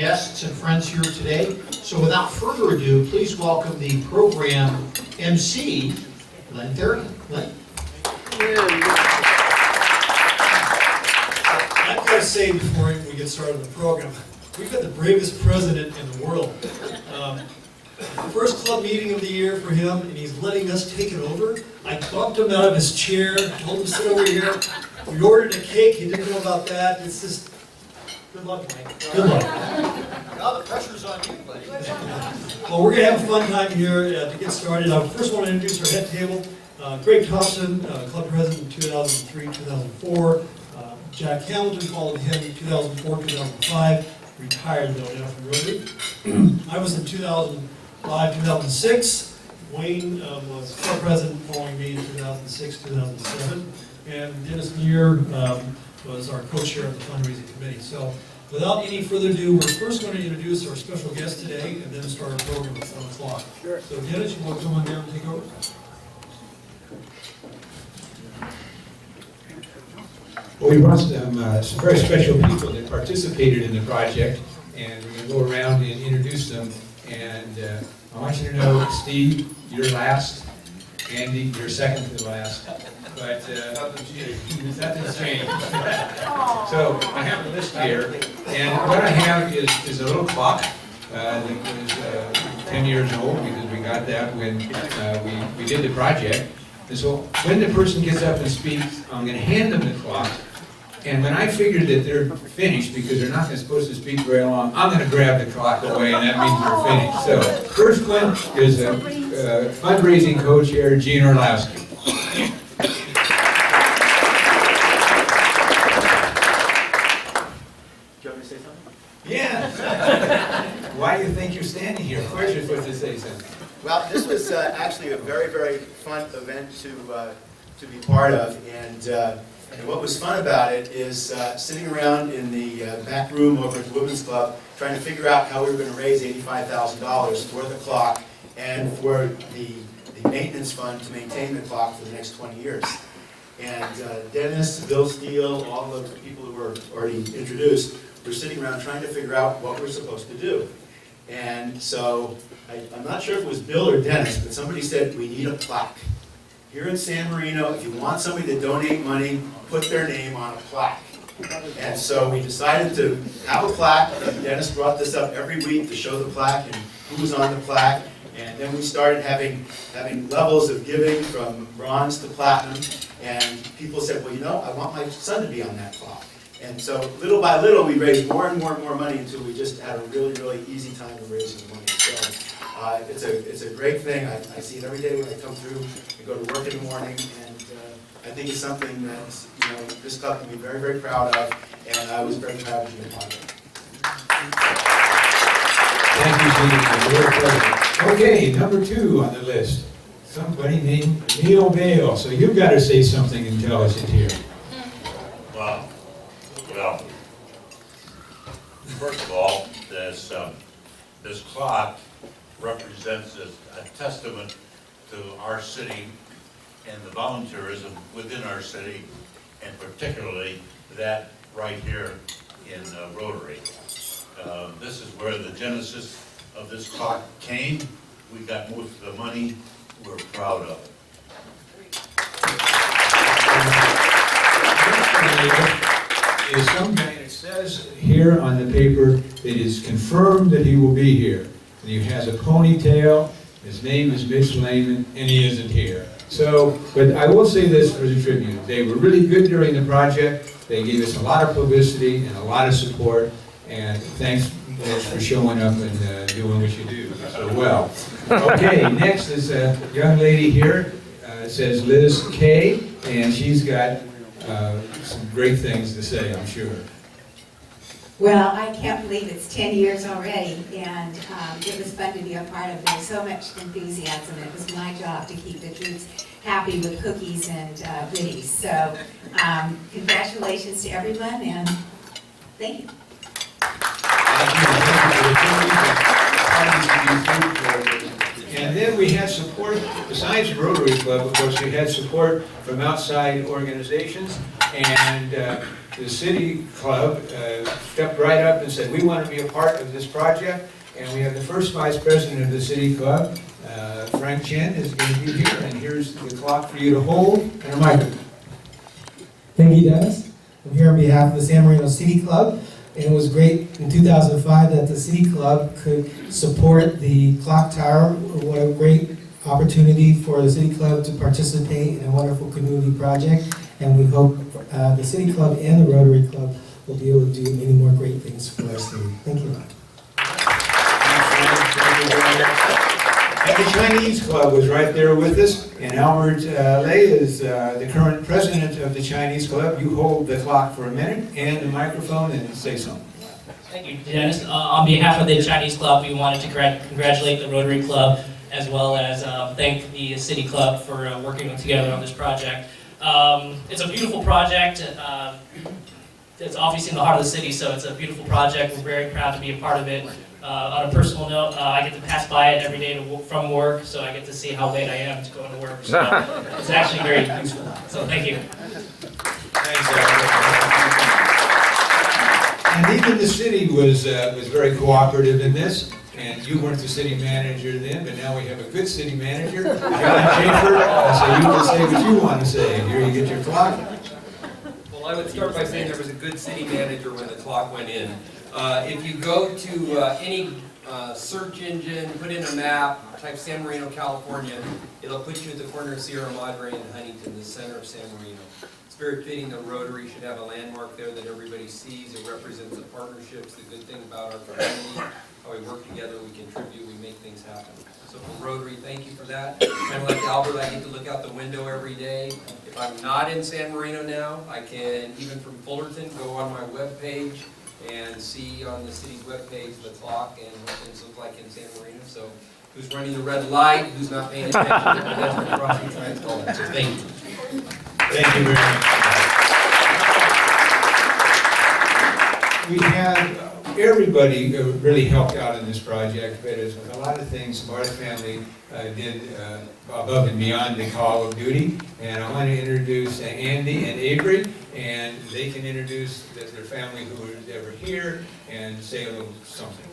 guests and friends here today. So without further ado, please welcome the program MC, Len Therrien. Len? I've got to say before we get started on the program, we've got the bravest president in the world. First club meeting of the year for him, and he's letting us take it over. I bumped him out of his chair, told him to sit over here. We ordered a cake, he didn't know about that. It's just, good luck, Mike. Good luck. Now the pressure's on you, buddy. Well, we're going to have a fun time here to get started. I first want to introduce our head table. Greg Thompson, club president in 2003, 2004. Jack Hamilton followed him in 2004, 2005. Retired though now from Rotary. I was in 2005, 2006. Wayne was club president following me in 2006, 2007. And Dennis Muir was our co-chair of the Fundraising Committee. So without any further ado, we're first going to introduce our special guest today and then start our program at 1 o'clock. Sure. So Dennis, you want to come on down and take over? Well, we brought some very special people that participated in the project, and we're going to go around and introduce them. And I want you to know, Steve, you're last. Andy, you're second to the last. But nothing's changed. So I have a list here, and what I have is a little clock that was 10 years old because we got that when we did the project. And so when the person gets up and speaks, I'm going to hand them the clock. And when I figured that they're finished, because they're not supposed to speak very long, I'm going to grab the clock away, and that means we're finished. So, first one is fundraising co-chair Gene Orlowski. Do you want me to say something? Yeah. Why do you think you're standing here? Of course you're supposed to say something. Well, this was actually a very, very fun event to be part of, and what was fun about it is sitting around in the back room over at the Women's Club trying to figure out how we were going to raise $85,000 for the clock and for the maintenance fund to maintain the clock for the next 20 years. And Dennis, Bill Steele, all of the people who were already introduced were sitting around trying to figure out what we're supposed to do. And so, I'm not sure if it was Bill or Dennis, but somebody said, we need a plaque. Here in San Marino, if you want somebody to donate money, put their name on a plaque. And so we decided to have a plaque, and Dennis brought this up every week to show the plaque and who was on the plaque. And then we started having levels of giving from bronze to platinum, and people said, well, you know, I want my son to be on that clock. And so little by little, we raised more and more and more money until we just had a really, really easy time of raising money. So it's a great thing. I see it every day when I come through. I go to work in the morning, and I think it's something that this club can be very, very proud of, and I was very proud to be a part of it. Thank you, Gene. You're a pleasure. Okay, number 2 on the list. Somebody named Neil Bale. So you've got to say something intelligent here. Well, first of all, this clock represents a testament to our city and the volunteerism within our city, and particularly that right here in Rotary. This is where the genesis of this clock came. We got most of the money. We're proud of it. Is some guy, it says here on the paper, it is confirmed that he will be here. And he has a ponytail, his name is Mitch Lehman, and he isn't here. So, but I will say this for the tribute. They were really good during the project. They gave us a lot of publicity and a lot of support. And thanks for showing up and doing what you do so well. Okay, next is a young lady here. It says Liz K. And she's got some great things to say, I'm sure. Well, I can't believe it's 10 years already, and it was fun to be a part of it. There's so much enthusiasm. It was my job to keep the troops happy with cookies and goodies. So, congratulations to everyone, and thank you. And then we had support, besides Rotary Club, of course, we had support from outside organizations, and the City Club stepped right up and said, we want to be a part of this project. And we have the first Vice President of the City Club, Frank Chen, is going to be here. And here's the clock for you to hold and a microphone. Thank you, Dennis. I'm here on behalf of the San Marino City Club. And it was great in 2005 that the City Club could support the clock tower. What a great opportunity for the City Club to participate in a wonderful community project. And we hope the City Club and the Rotary Club will be able to do many more great things for our city. Thank you. And the Chinese Club was right there with us, and Albert Lei is the current president of the Chinese Club. You hold the clock for a minute and the microphone and say something. Thank you, Dennis. On behalf of the Chinese Club, we wanted to congratulate the Rotary Club as well as thank the City Club for working together on this project. It's a beautiful project. It's obviously in the heart of the city, so it's a beautiful project. We're very proud to be a part of it. On a personal note, I get to pass by it every day from work, so I get to see how late I am to go to work. So it's actually very useful. So thank you. Thanks, Albert. And even the city was very cooperative in this. And you weren't the city manager then, but now we have a good city manager, John Schaefer. So you can say what you want to say. Here you get your clock. Well, I would start by saying there was a good city manager when the clock went in. If you go to any search engine, put in a map, type San Marino, California, it'll put you at the corner of Sierra Madre and Huntington, the center of San Marino. It's very fitting the Rotary should have a landmark there that everybody sees. It represents the partnerships, the good thing about our community, how we work together, we contribute, we make things happen. So for Rotary, thank you for that. Kind of like Albert, I get to look out the window every day. If I'm not in San Marino now, I can, even from Fullerton, go on my webpage and see on the city's webpage the clock and what things look like in San Marino. So who's running the red light, who's not paying attention to the pedestrian crossing signs, all that. So thank you. Thank you very much. We had everybody really helped out in this project, but as with a lot of things, the Marta family did above and beyond the call of duty. And I want to introduce Andy and Avery, and they can introduce their family who was ever here and say a little something.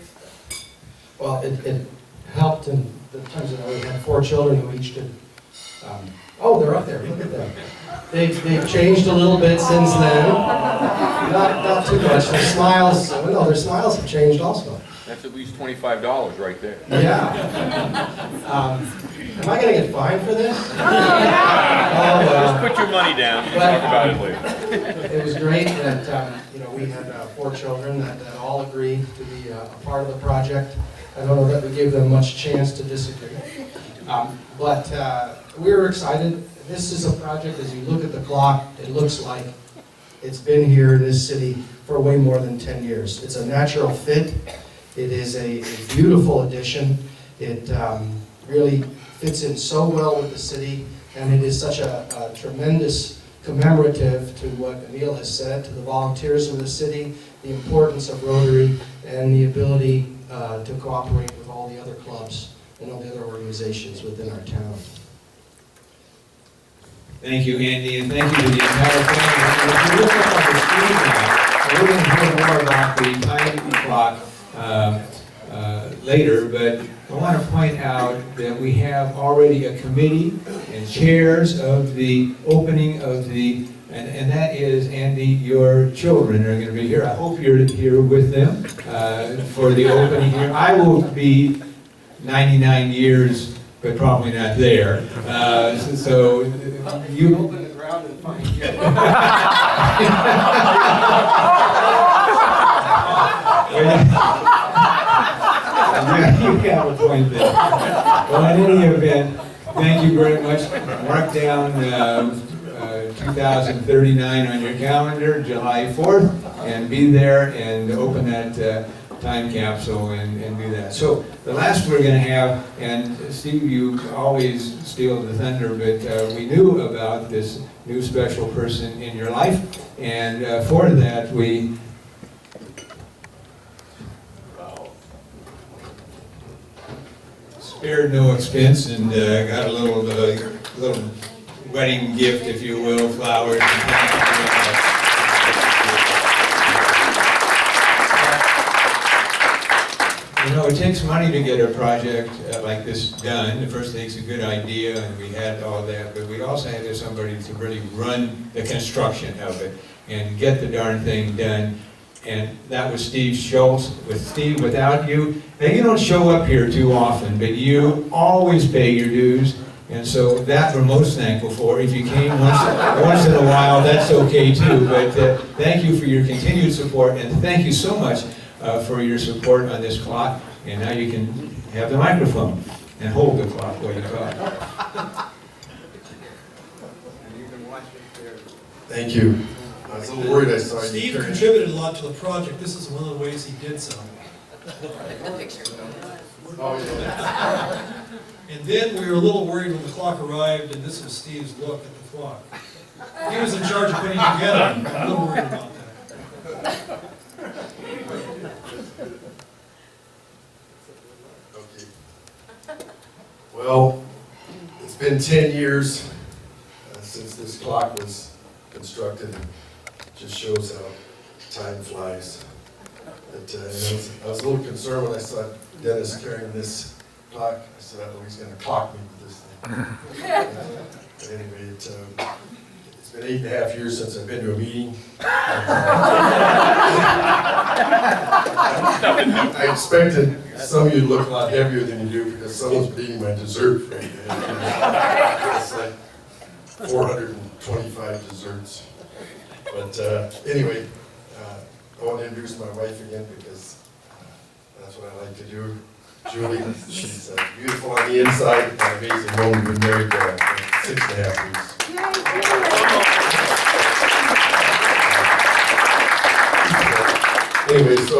Well, it helped in the terms that we had 4 children who each did. Oh, they're up there. Look at them. They've changed a little bit since then. Not too much. Their smiles. Well, no, their smiles have changed also. That's at least $25 right there. Yeah. Am I going to get fined for this? Just put your money down and talk about it later. It was great that we had 4 children that all agreed to be a part of the project. I don't know that we gave them much chance to disagree. But we were excited. This is a project, as you look at the clock, it looks like it's been here in this city for way more than 10 years. It's a natural fit. It is a beautiful addition. It really fits in so well with the city, and it is such a tremendous commemorative to what Emil has said, to the volunteers of the city, the importance of Rotary, and the ability to cooperate with all the other clubs and all the other organizations within our town. Thank you, Andy, and thank you to the entire family. If you look up on the screen now, we're going to hear more about the time clock later, but I want to point out that we have already a committee and chairs of the opening of the, and that is, Andy, your children are going to be here. I hope you're here with them for the opening here. I will be 99 years, but probably not there. So you open the ground and find you. You have a point there. Well, in any event, thank you very much. Mark down 2039 on your calendar, July 4th, and be there and open that time capsule and do that. So the last we're going to have, and Steve, you always steal the thunder, but we knew about this new special person in your life, and for that we spared no expense and got a little wedding gift, if you will, flowers. And thank you very much. You know, it takes money to get a project like this done. The first thing's a good idea, and we had all that, but we also had to have somebody to really run the construction of it and get the darn thing done. And that was Steve Schultz. With Steve, without you, and you don't show up here too often, but you always pay your dues. And so that we're most thankful for. If you came once in a while, that's okay too. But thank you for your continued support, and thank you so much for your support on this clock. And now you can have the microphone and hold the clock while you talk. Thank you. I was a little worried I saw you. Steve contributed a lot to the project. This is one of the ways he did so. Oh, yeah. And then we were a little worried when the clock arrived, and this was Steve's look at the clock. He was in charge of putting it together. I'm a little worried about that. Okay. Well, it's been 10 years since this clock was constructed. It just shows how time flies. But, I was a little concerned when I saw Dennis carrying this clock. I said, oh, he's going to clock me with this thing. But anyway, it's been 8.5 years since I've been to a meeting. I expected some of you to look a lot heavier than you do because someone's beating my dessert for me. It's like 425 desserts. But anyway, I want to introduce my wife again because that's what I like to do. Julie, she's beautiful on the inside and an amazing woman. We've been married 6.5 weeks. Anyway, so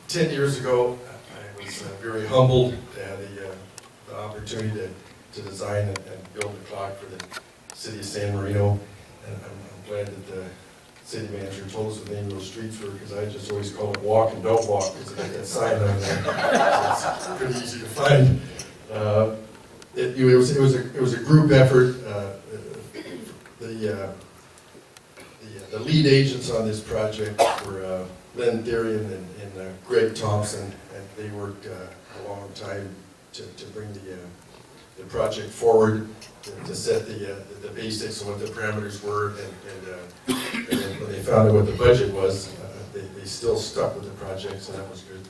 10 years ago, I was very humbled to have the opportunity to design and build a clock for the city of San Marino. And I'm glad that the city manager told us the name of those streets were, because I just always call it walk and don't walk, because they got that sign on there. So it's pretty easy to find. It was a group effort. The lead agents on this project were Len Darian and Greg Thompson, and they worked a long time to bring the project forward, to set the basics and what the parameters were, and then when they found out what the budget was, they still stuck with the project, so that was good.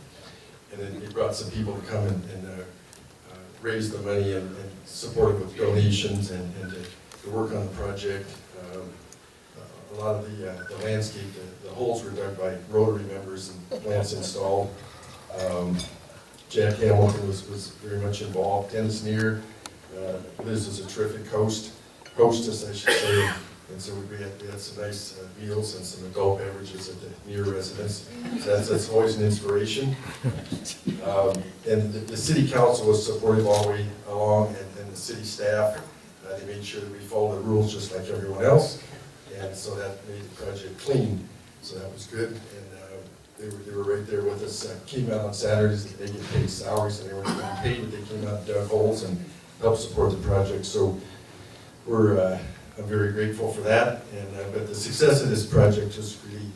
And then they brought some people to come and raise the money and support it with donations and to work on the project. A lot of the landscape, the holes were dug by Rotary members and plants installed. Jack Hamilton was very much involved. Dennis Neer, Liz is a terrific hostess, I should say. And so we had some nice meals and some adult beverages at the Neer residence. So that's always an inspiration. And the city council was supportive all the way along, and the city staff, they made sure that we followed the rules just like everyone else. And so that made the project clean. So that was good. And they were right there with us. Came out on Saturdays. They get paid salaries, and they weren't getting paid, but they came out and dug holes and helped support the project. So I'm very grateful for that. And but the success of this project is really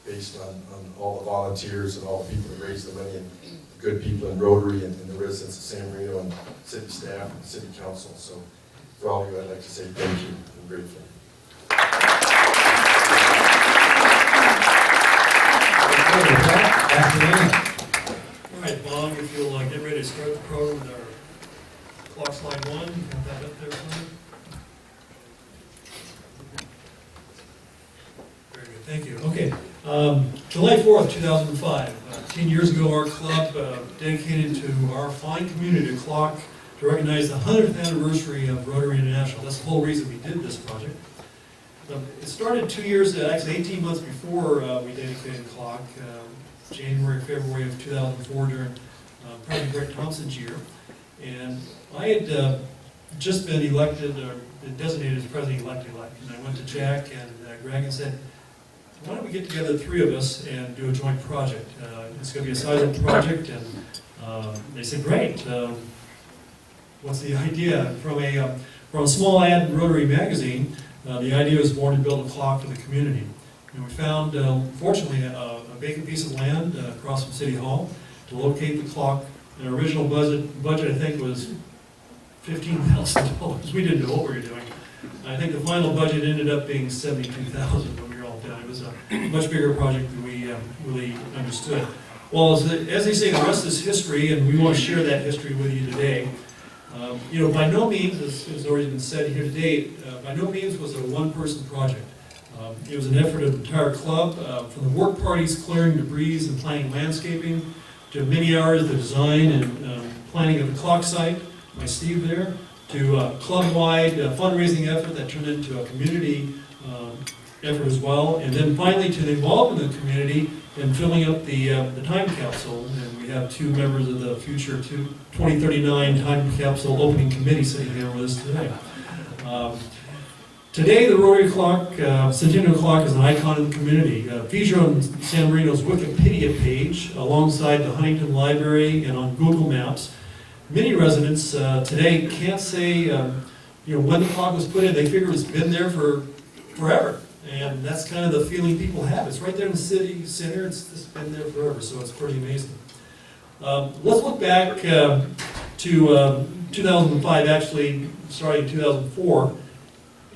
based on all the volunteers and all the people that raised the money, and the good people in Rotary and the residents of San Marino and city staff and city council. So for all of you, I'd like to say thank you. I'm grateful. All right, Bob, if you'll get ready to start the program with our clock slide 1, you have that up there for me. Very good, thank you. Okay, July 4th, 2005, 10 years ago, our club dedicated to our fine community a clock to recognize the 100th anniversary of Rotary International. That's the whole reason we did this project. It started 2 years, actually 18 months before we dedicated the clock, January, February of 2004 during President Greg Thompson's year. And I had just been elected, or been designated as president-elect, and I went to Jack and Greg and said, why don't we get together, the three of us, and do a joint project? It's going to be a sizable project, and they said, great. What's the idea? From a small ad in Rotary magazine, the idea was born to build a clock for the community. And we found, fortunately, a vacant piece of land across from City Hall. to locate the clock. And our original budget I think was $15,000. We didn't know what we were doing. I think the final budget ended up being $72,000 when we were all done. It was a much bigger project than we really understood. Well, as they say, the rest is history, and we want to share that history with you today. By no means, as already been said here today, by no means was it a one-person project. It was an effort of the entire club, from the work parties clearing debris and planning landscaping, to many hours of design and planning of the clock site by Steve there, to a club-wide fundraising effort that turned into a community effort as well, and then finally to the involvement of the community in filling up the time capsule. And we have two members of the future 2039 time capsule opening committee sitting here with us today. Today, the Rotary Clock, Centennial Clock, is an icon in the community. Featured on San Marino's Wikipedia page, alongside the Huntington Library and on Google Maps. Many residents today can't say when the clock was put in. They figure it's been there for forever. And that's kind of the feeling people have. It's right there in the city center. It's just been there forever, so it's pretty amazing. Let's look back to 2005, actually starting in 2004,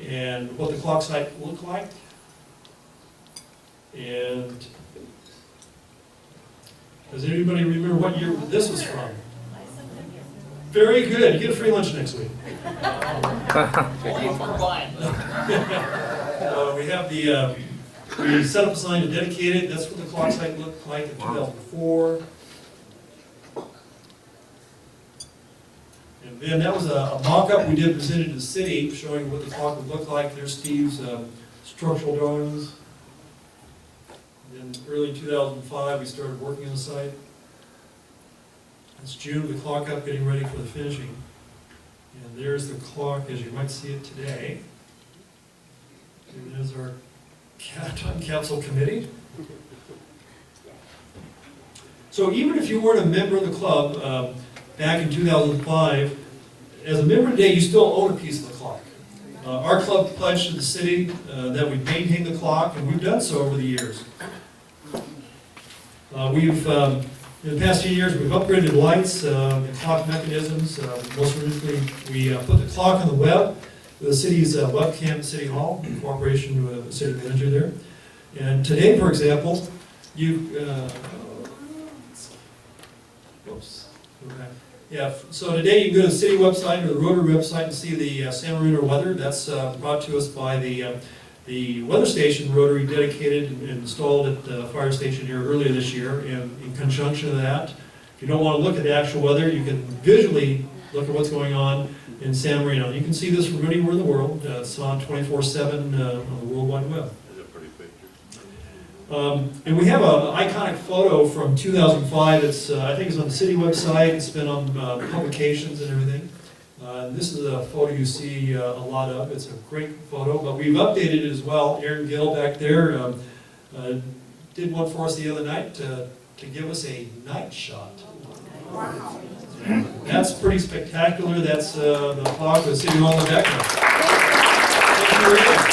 and what the clock site looked like. And does anybody remember what year this was from? Very good. You get a free lunch next week. We have we set up a sign to dedicate it. That's what the clock site looked like in 2004. And then that was a mock-up we did presented to the city, showing what the clock would look like. There's Steve's structural drawings. And then early 2005, we started working on the site. It's June, the clock up, getting ready for the finishing. And there's the clock as you might see it today. And there's our time capsule committee. So even if you weren't a member of the club back in 2005, as a member today, you still own a piece of the clock. Our club pledged to the city that we'd maintain the clock, and we've done so over the years. In the past few years, we've upgraded lights and clock mechanisms. Most recently, we put the clock on the web with the city's webcam at City Hall in cooperation with the city manager there. And today, for example, so today you can go to the city website or the Rotary website and see the San Marino weather. That's brought to us by the weather station Rotary dedicated and installed at the fire station here earlier this year. And in conjunction with that, if you don't want to look at the actual weather, you can visually look at what's going on in San Marino. You can see this from anywhere in the world. It's on 24/7 on the World Wide Web. That's a pretty picture. And we have an iconic photo from 2005. It's I think it's on the city website. It's been on publications and everything. This is a photo you see a lot of. It's a great photo, but we've updated it as well. Aaron Gill back there did one for us the other night to give us a night shot. Wow. That's pretty spectacular. That's the clock with City Hall in the background. Thank you very much.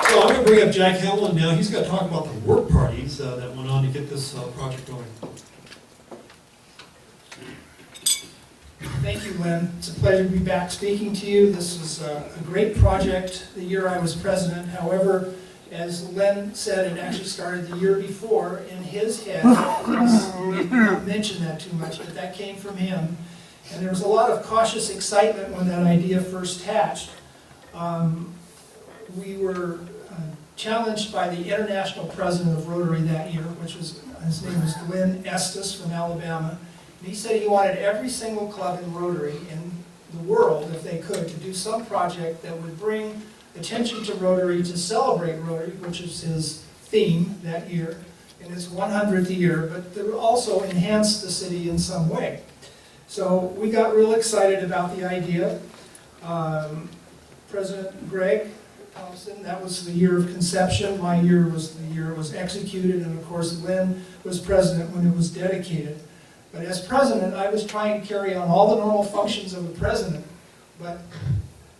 So I'm going to bring up Jack Hamlin now. He's going to talk about the work parties that went on to get this project going. Thank you, Lynn. It's a pleasure to be back speaking to you. This was a great project the year I was president. However, as Lynn said, it actually started the year before in his head. We did not mention that too much, but that came from him. And there was a lot of cautious excitement when that idea first hatched. We were challenged by the international president of Rotary that year, his name was Glenn Estes from Alabama. And he said he wanted every single club in Rotary in the world, if they could, to do some project that would bring attention to Rotary, to celebrate Rotary, which is his theme that year, in its 100th year, but to also enhance the city in some way. So we got real excited about the idea. President Greg Thompson, that was the year of conception. My year was the year it was executed, and of course Lynn was president when it was dedicated. But as president, I was trying to carry on all the normal functions of a president, but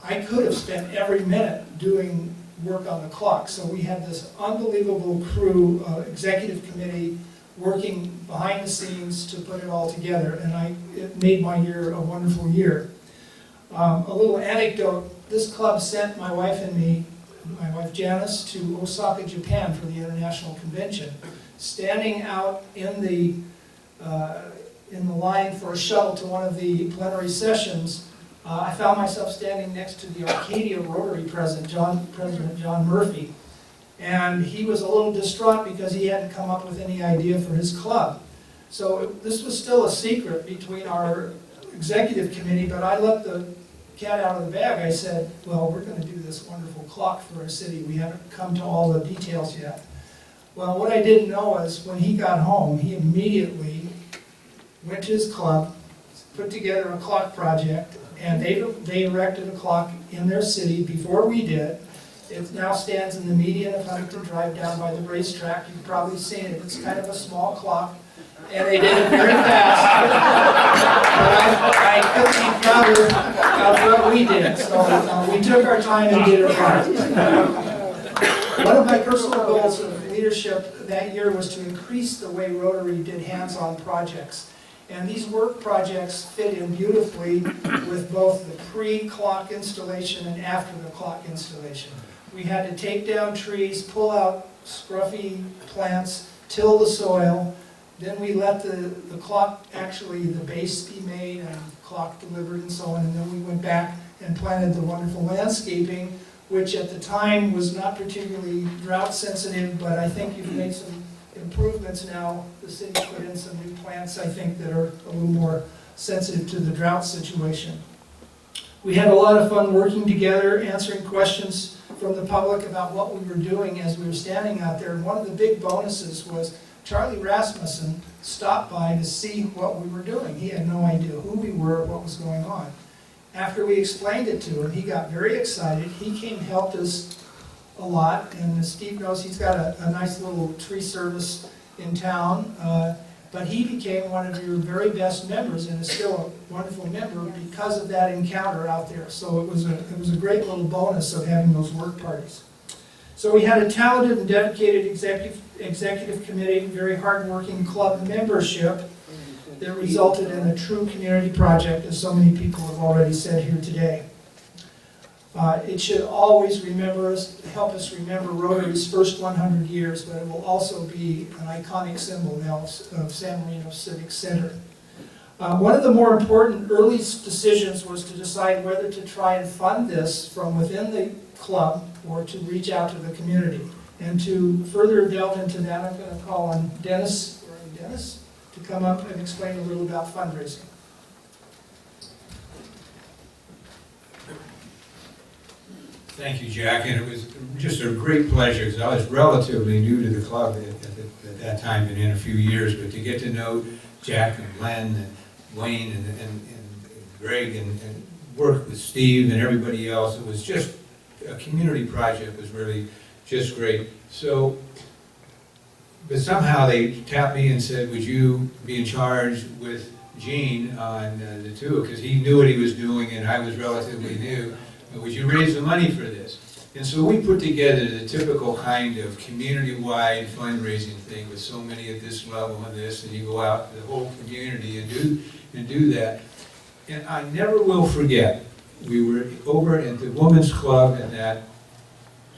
I could have spent every minute doing work on the clock. So we had this unbelievable crew, executive committee, working behind the scenes to put it all together, and it made my year a wonderful year. A little anecdote, this club sent my wife and me, my wife Janice, to Osaka, Japan for the International Convention. Standing out in the line for a shuttle to one of the plenary sessions, I found myself standing next to the Arcadia Rotary President John Murphy. And he was a little distraught because he hadn't come up with any idea for his club. So this was still a secret between our executive committee, but I let the cat out of the bag. I said, well, we're going to do this wonderful clock for our city. We haven't come to all the details yet. Well, what I didn't know is when he got home, he immediately went to his club, put together a clock project, and they erected a clock in their city before we did. It now stands in the median of Huntington Drive down by the racetrack. You've probably seen it. It's kind of a small clock, and they did it very fast. But I couldn't be prouder of what we did. So we took our time and did it right. One of my personal goals of leadership that year was to increase the way Rotary did hands-on projects. And these work projects fit in beautifully with both the pre-clock installation and after the clock installation. We had to take down trees, pull out scruffy plants, till the soil. Then we let the clock, actually the base be made and clock delivered and so on. And then we went back and planted the wonderful landscaping, which at the time was not particularly drought sensitive, but I think you've made some improvements now. The city's put in some new plants, I think, that are a little more sensitive to the drought situation. We had a lot of fun working together, answering questions from the public about what we were doing as we were standing out there. And one of the big bonuses was Charlie Rasmussen stopped by to see what we were doing. He had no idea who we were, what was going on. After we explained it to him, he got very excited. He came and helped us a lot, and as Steve knows, he's got a nice little tree service in town, but he became one of your very best members and is still a wonderful member because of that encounter out there. So it was a great little bonus of having those work parties. So we had a talented and dedicated executive committee, very hardworking club membership that resulted in a true community project, as so many people have already said here today. It should always help us remember Rotary's first 100 years, but it will also be an iconic symbol now of San Marino Civic Center. One of the more important early decisions was to decide whether to try and fund this from within the club or to reach out to the community. And to further delve into that, I'm going to call on Dennis to come up and explain a little about fundraising. Thank you, Jack, and it was just a great pleasure, because I was relatively new to the club at that time, been in a few years, but to get to know Jack and Len and Wayne and Greg and work with Steve and everybody else, it was just a community project. It was really just great. So, but somehow they tapped me and said, would you be in charge with Gene on the tour, because he knew what he was doing and I was relatively new. Would you raise the money for this? And so we put together the typical kind of community-wide fundraising thing with so many at this level and this, and you go out to the whole community and do that. And I never will forget, we were over at the Women's Club in that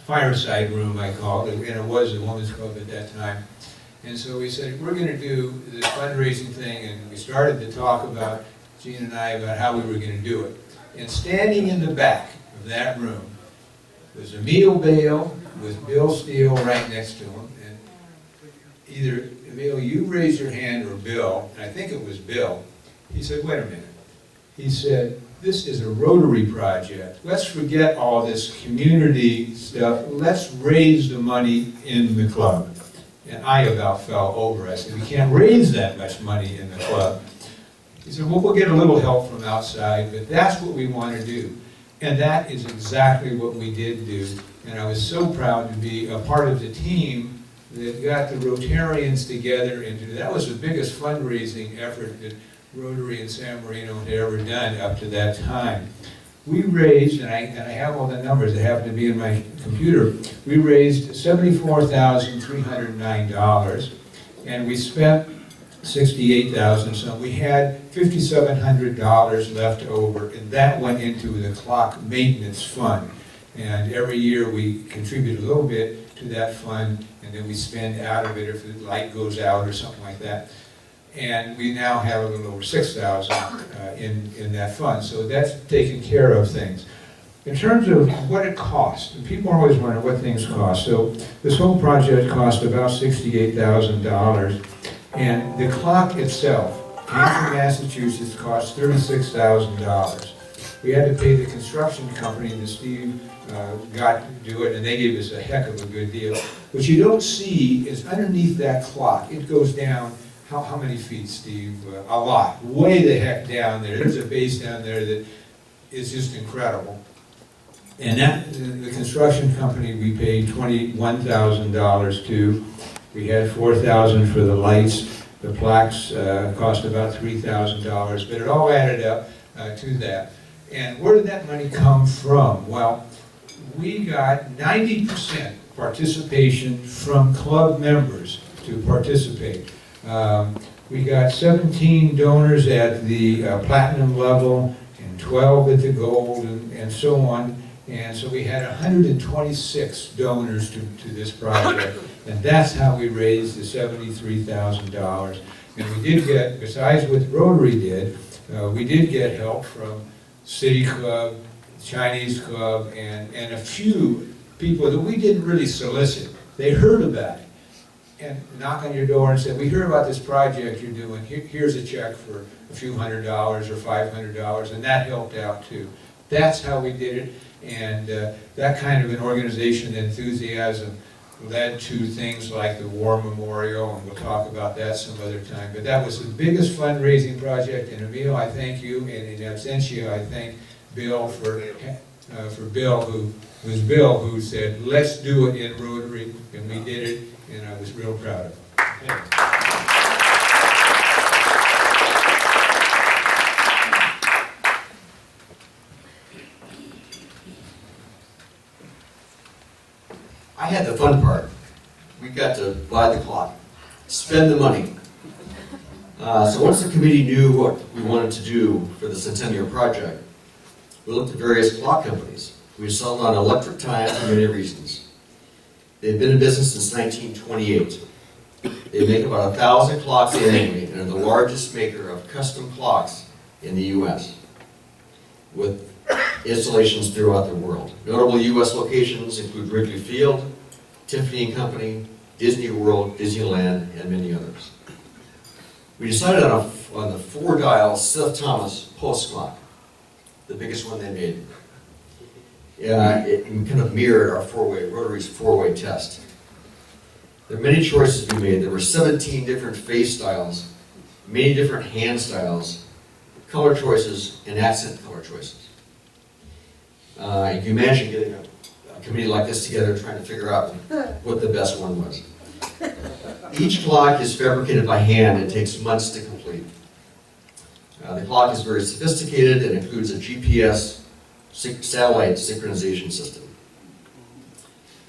fireside room, I called it, and it was the Women's Club at that time. And so we said, we're going to do this fundraising thing, and we started to talk about, Gene and I, about how we were going to do it. And standing in the back of that room was Emil Bale with Bill Steele right next to him. And either, Emil, you raised your hand, or Bill, and I think it was Bill. He said, wait a minute. He said, this is a Rotary project. Let's forget all this community stuff. Let's raise the money in the club. And I about fell over. I said, we can't raise that much money in the club. He said, well, we'll get a little help from outside, but that's what we want to do. And that is exactly what we did do. And I was so proud to be a part of the team that got the Rotarians together and do that. Was the biggest fundraising effort that Rotary in San Marino had ever done up to that time. We raised, and I have all the numbers that happen to be in my computer, we raised $74,309. and we spent $68,000, so we had $5,700 left over, and that went into the clock maintenance fund. And every year we contribute a little bit to that fund, and then we spend out of it if the light goes out or something like that. And we now have a little over $6,000 in that fund, so that's taking care of things. In terms of what it costs, and people always wonder what things cost. So this whole project cost about $68,000. And the clock itself, Hampton, Massachusetts, cost $36,000. We had to pay the construction company that Steve got to do it, and they gave us a heck of a good deal. What you don't see is underneath that clock, it goes down, how many feet, Steve? A lot, way the heck down there. There's a base down there that is just incredible. And that, the construction company, we paid $21,000 to. We had $4,000 for the lights. The plaques cost about $3,000, but it all added up to that. And where did that money come from? Well, we got 90% participation from club members to participate. We got 17 donors at the platinum level and 12 at the gold and so on. And so we had 126 donors to this project. And that's how we raised the $73,000. And we did get, besides what Rotary did, we did get help from City Club, Chinese Club, and a few people that we didn't really solicit. They heard about it and knock on your door and say, we heard about this project you're doing. Here's a check for a few $100 or $500, and that helped out too. That's how we did it, and that kind of an organization enthusiasm led to things like the War Memorial, and we'll talk about that some other time. But that was the biggest fundraising project, and Emil, I thank you, and in absentia, I thank Bill for Bill, who said, let's do it in Rotary, and we did it, and I was real proud of him. I had the fun part. We got to buy the clock, spend the money. So once the committee knew what we wanted to do for the Centennial Project, we looked at various clock companies. We settled on Electric Time for many reasons. They've been in business since 1928. They make about 1,000 clocks annually and are the largest maker of custom clocks in the U.S. with installations throughout the world. Notable U.S. locations include Wrigley Field, Tiffany & Company, Disney World, Disneyland, and many others. We decided on the 4-dial Seth Thomas Pulse clock, the biggest one they made. It kind of mirrored our Rotary's four-way test. There are many choices we made. There were 17 different face styles, many different hand styles, color choices, and accent color choices. You can imagine getting a committee like this together trying to figure out what the best one was. Each clock is fabricated by hand and takes months to complete. The clock is very sophisticated and includes a GPS satellite synchronization system.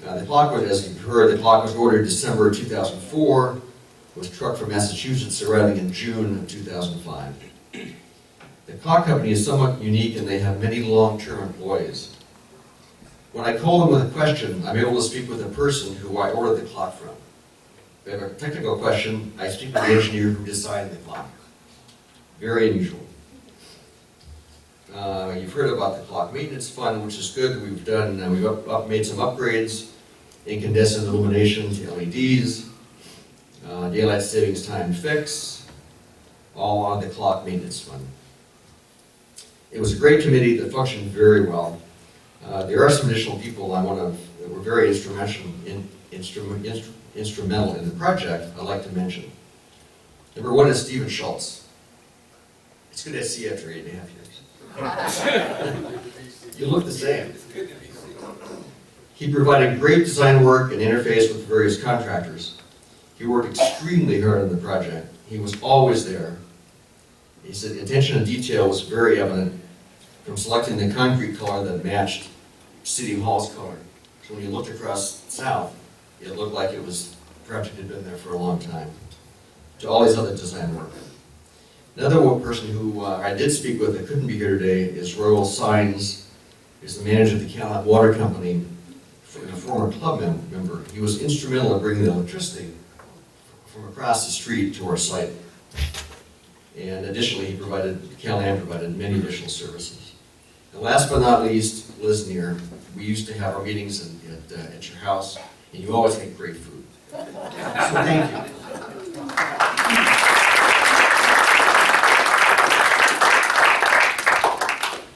The clock was, as you've heard, the clock was ordered December 2004, was trucked from Massachusetts, arriving in June of 2005. The clock company is somewhat unique and they have many long-term employees. When I call them with a question, I'm able to speak with a person who I ordered the clock from. If I have a technical question, I speak with the engineer who designed the clock. Very unusual. You've heard about the clock maintenance fund, which is good. We've made some upgrades, incandescent illumination to LEDs, daylight savings time fix, all on the clock maintenance fund. It was a great committee that functioned very well. There are some additional people that were very instrumental in the project I'd like to mention. Number one is Stephen Schultz. It's good to see you after 8.5 years. You look the same. He provided great design work and interface with various contractors. He worked extremely hard on the project. He was always there. His attention to detail was very evident, from selecting the concrete color that matched City Hall's color. So when you looked across south, it looked like the project had been there for a long time. to all his other design work. Another person who I did speak with that couldn't be here today is Royal Signs, is the manager of the Calumet Water Company, and a former club member. He was instrumental in bringing the electricity from across the street to our site. And additionally, Calumet provided many additional services. And last but not least, Liz Neer. We used to have our meetings at your house, and you always make great food. So thank you.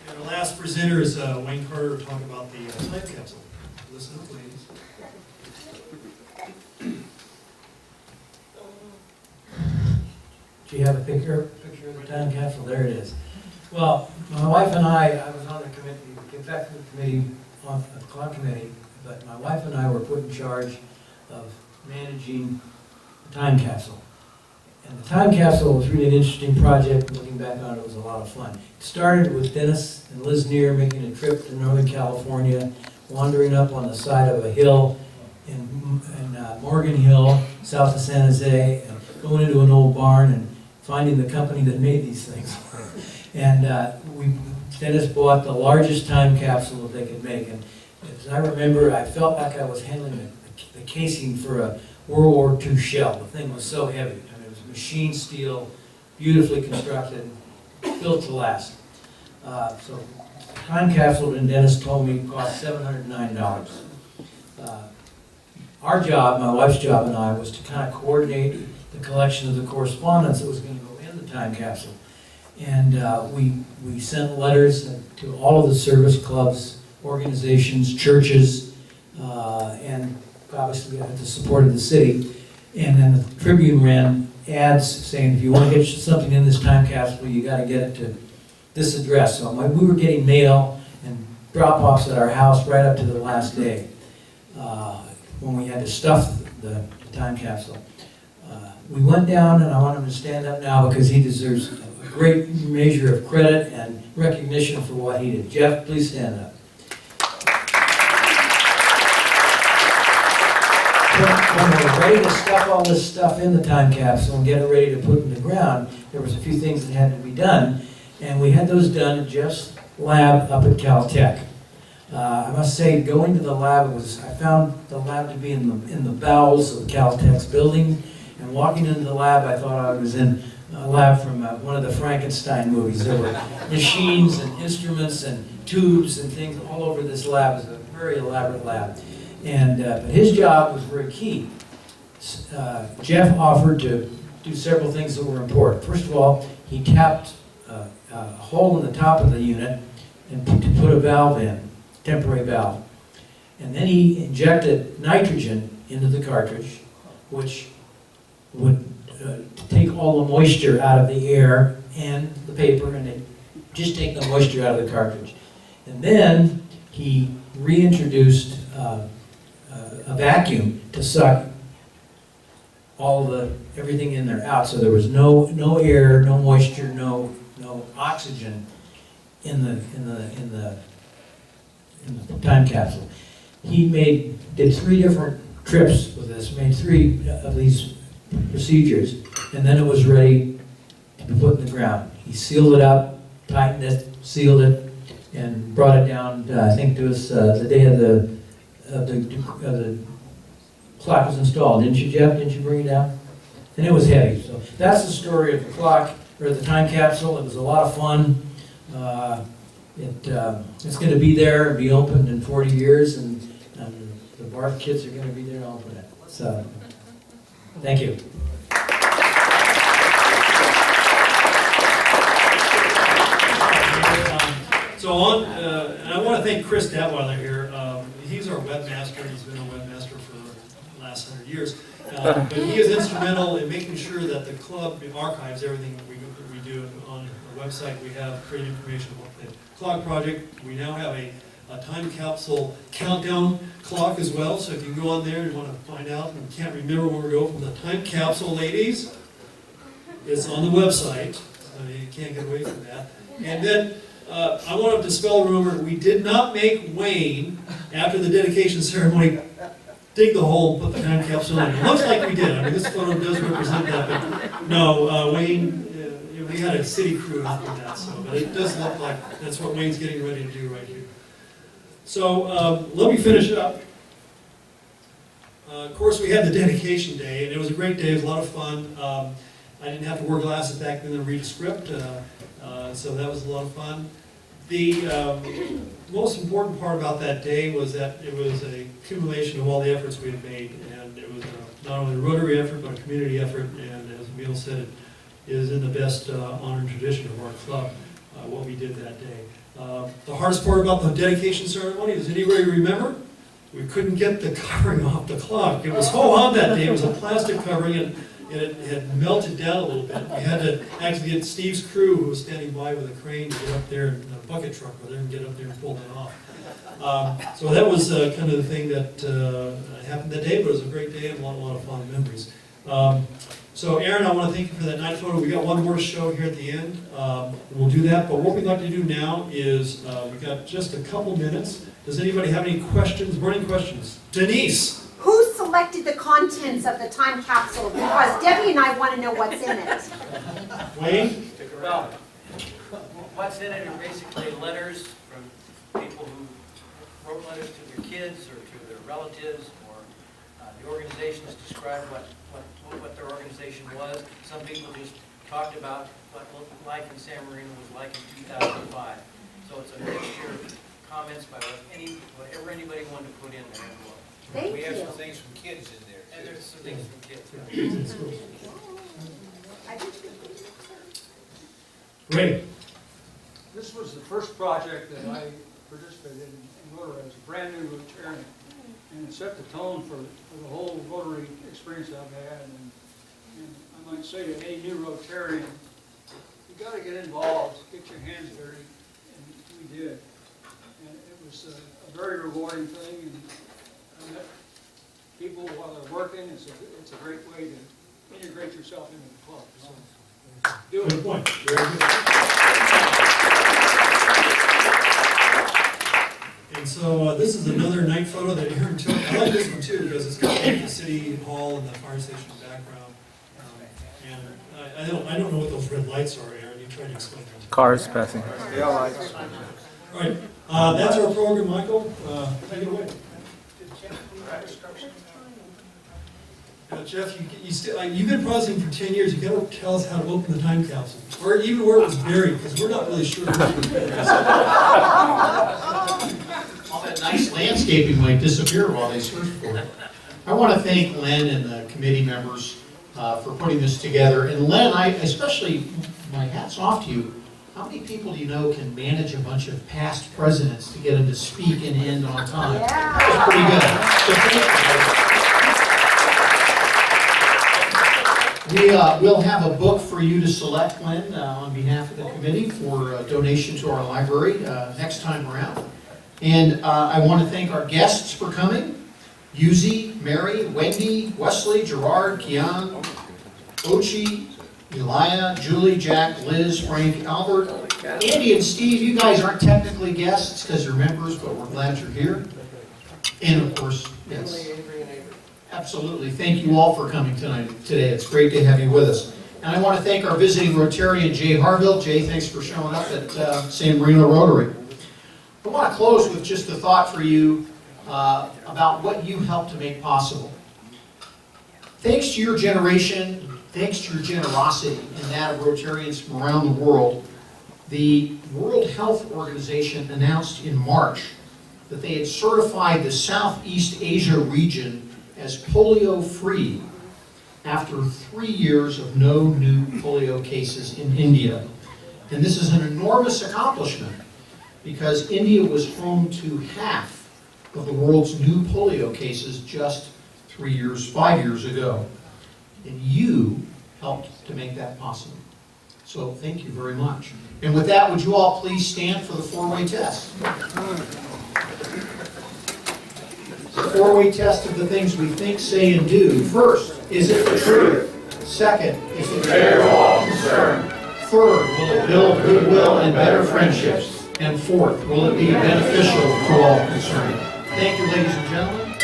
And our last presenter is Wayne Carter, talking about the time capsule. Listen up, ladies. Do you have a picture of the time capsule? There it is. Well, my wife and I was on the committee, the executive committee, on the clock committee, but my wife and I were put in charge of managing the time capsule. And the time capsule was really an interesting project. Looking back on it, it was a lot of fun. It started with Dennis and Liz Neer making a trip to Northern California, wandering up on the side of a hill in Morgan Hill, south of San Jose, and going into an old barn and finding the company that made these things. And Dennis bought the largest time capsule that they could make. And as I remember, I felt like I was handling the casing for a World War II shell. The thing was so heavy. I mean, it was machine steel, beautifully constructed, built to last. So the time capsule, and Dennis told me, cost $709. Our job, my wife's job and I, was to kind of coordinate the collection of the correspondence that was going to go in the time capsule. And we sent letters to all of the service clubs, organizations, churches, and obviously with the support of the city. And then the Tribune ran ads saying, if you want to get something in this time capsule, you got to get it to this address. So we were getting mail and drop-offs at our house right up to the last day when we had to stuff the time capsule. We went down, and I want him to stand up now because he deserves a great measure of credit and recognition for what he did. Jeff, please stand up. When we were ready to stuff all this stuff in the time capsule and get it ready to put in the ground, there was a few things that had to be done, and we had those done at Jeff's lab up at Caltech. I must say, going to the lab, I found the lab to be in the bowels of Caltech's building, and walking into the lab, I thought I was in a lab from one of the Frankenstein movies. There were machines and instruments and tubes and things all over this lab. It was a very elaborate lab. And but his job was very key. Jeff offered to do several things that were important. First of all, he tapped a hole in the top of the unit and to put a valve in, temporary valve. And then he injected nitrogen into the cartridge, which would take all the moisture out of the air and the paper, and it just take the moisture out of the cartridge. And then he reintroduced a vacuum to suck everything in there out, so there was no air, no moisture, no oxygen in the time capsule. He did 3 different trips with this, made 3 of these procedures, and then it was ready to be put in the ground. He sealed it up, tightened it, sealed it, and brought it down, I think to us the day of the clock was installed. Didn't you, Jeff? Didn't you bring it down? And it was heavy. So that's the story of the clock, or the time capsule. It was a lot of fun. It's going to be there and be opened in 40 years, and the Barth kids are going to be there to open it. So, thank you. And I want to thank Chris Datweiler here. He's our webmaster. He's been a webmaster for the last 100 years. But he is instrumental in making sure that the club archives everything that we do on our website. We have great information about the clock project. We now have a time capsule countdown clock as well. So if you go on there and want to find out and can't remember where we go from the time capsule, ladies, it's on the website. You can't get away from that. And then I want to dispel a rumor. We did not make Wayne, after the dedication ceremony, dig the hole and put the time capsule in. It looks like we did. I mean, this photo does represent that, but No, Wayne, we had a city crew after that, so, but it does look like that's what Wayne's getting ready to do right here. So let me finish up. Of course, we had the dedication day, and it was a great day. It was a lot of fun. I didn't have to wear glasses back then to read a script, so that was a lot of fun. The most important part about that day was that it was a accumulation of all the efforts we had made, and it was not only a Rotary effort, but a community effort, and as Emil said, it is in the best honor and tradition of our club, what we did that day. The hardest part about the dedication ceremony, does anybody remember? We couldn't get the covering off the clock. It was so hot that day. It was a plastic covering, and it had melted down a little bit. We had to actually get Steve's crew, who was standing by with a crane, to get up there, and a bucket truck with him, get up there and pull that off. So that was kind of the thing that happened that day, but it was a great day and a lot of fun memories. So Aaron, I want to thank you for that night photo. We got one more show here at the end. We'll do that, but what we'd like to do now is, we've got just a couple minutes. Does anybody have any questions, burning questions? Denise? Who selected the contents of the time capsule? Because Debbie and I want to know what's in it. Wayne? Well, what's in it are basically letters from people who wrote letters to their kids or to their relatives, or the organizations described what their organization was. Some people just talked about what life in San Marino was like in 2005. So it's a mixture of comments by whatever anybody wanted to put in there. Thank We have you. some things from kids in there. And there's some things from kids. Great. This was the first project that I participated in Rotary. I was a brand new Rotarian, and it set the tone for the whole Rotary experience I've had. And I might say to any new Rotarian, you got to get involved, get your hands dirty, and we did. And it was a very rewarding thing. And I met people while they're working. It's a great way to integrate yourself into the club. So, do it. Good point. Very good. And so this is another night photo that Aaron took. I like this one too because it's got the city hall and the fire station background. And I don't know what those red lights are, Aaron. You tried to explain them. Cars passing. Yeah, lights. All right. That's our program, Michael. Take it away. Jeff, you've been processing for 10 years. You've got to tell us how to open the time capsule, or even where it was buried, because we're not really sure. All that nice landscaping might disappear while they search for it. I want to thank Len and the committee members for putting this together. And Len, my hat's off to you. How many people do you know can manage a bunch of past presidents to get them to speak and end on time? Yeah. That's pretty good. So thank you. We'll have a book for you to select, Len, on behalf of the committee for donation to our library next time around. And I want to thank our guests for coming. Yuzi, Mary, Wendy, Wesley, Gerard, Kian, Ochi, Elia, Julie, Jack, Liz, Frank, Albert, Andy, and Steve. You guys aren't technically guests because you're members, but we're glad you're here. And of course, yes. Absolutely. Thank you all for coming today. It's great to have you with us. And I want to thank our visiting Rotarian, Jay Harville. Jay, thanks for showing up at San Marino Rotary. I want to close with just a thought for you about what you helped to make possible. Thanks to your generation, thanks to your generosity and that of Rotarians from around the world, the World Health Organization announced in March that they had certified the Southeast Asia region as polio-free after 3 years of no new polio cases in India. And this is an enormous accomplishment because India was home to half of the world's new polio cases just 5 years ago. And you helped to make that possible. So thank you very much. And with that, would you all please stand for the four-way test? The four-way test of the things we think, say, and do. First, is it the truth? Second, is it fair to all concerned? Third, will it build goodwill and better friendships? And fourth, will it be beneficial to all concerned? Thank you, ladies and gentlemen.